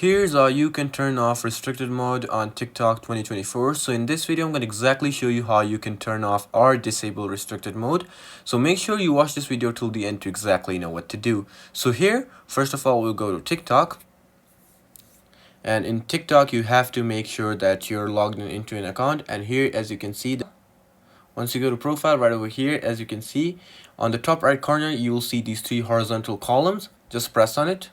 Here's how you can turn off restricted mode on TikTok 2024. So in this video, I'm going to exactly show you how you can turn off or disable restricted mode. So make sure you watch this video till the end to exactly know what to do. So here, first of all, we'll go to TikTok. And in TikTok, you have to make sure that you're logged into an account. And here, as you can see, once you go to profile right over here, as you can see, on the top right corner, you will see these three horizontal columns. Just press on it.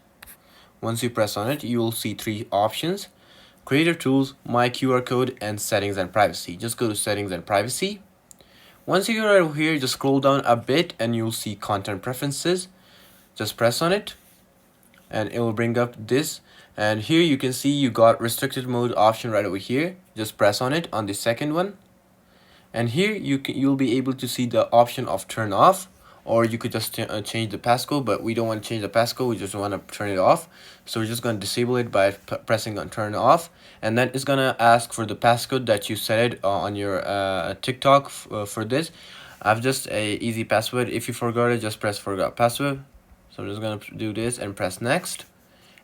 Once you press on it, you will see three options: Creator Tools, My QR Code, and Settings and Privacy. Just go to Settings and Privacy. Once you go right over here, just scroll down a bit and you'll see Content Preferences. Just press on it and it will bring up this. And here you can see you got Restricted Mode option right over here. Just press on it on the second one. And here you'll be able to see the option of turn off, or you could just change the passcode, but we don't want to change the passcode, we just want to turn it off. So we're just going to disable it by pressing on turn off, and then it's going to ask for the passcode that you set it on your TikTok for this. I've just a easy password. If you forgot it, just press forgot password. So I'm just going to do this and press next.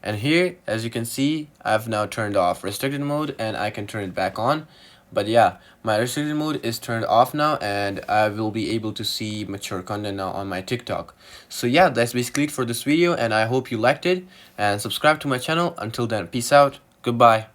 And here, as you can see, I've now turned off restricted mode and I can turn it back on. But yeah, my restricted mode is turned off now and I will be able to see mature content now on my TikTok. So yeah, that's basically it for this video and I hope you liked it, and subscribe to my channel. Until then, peace out, goodbye.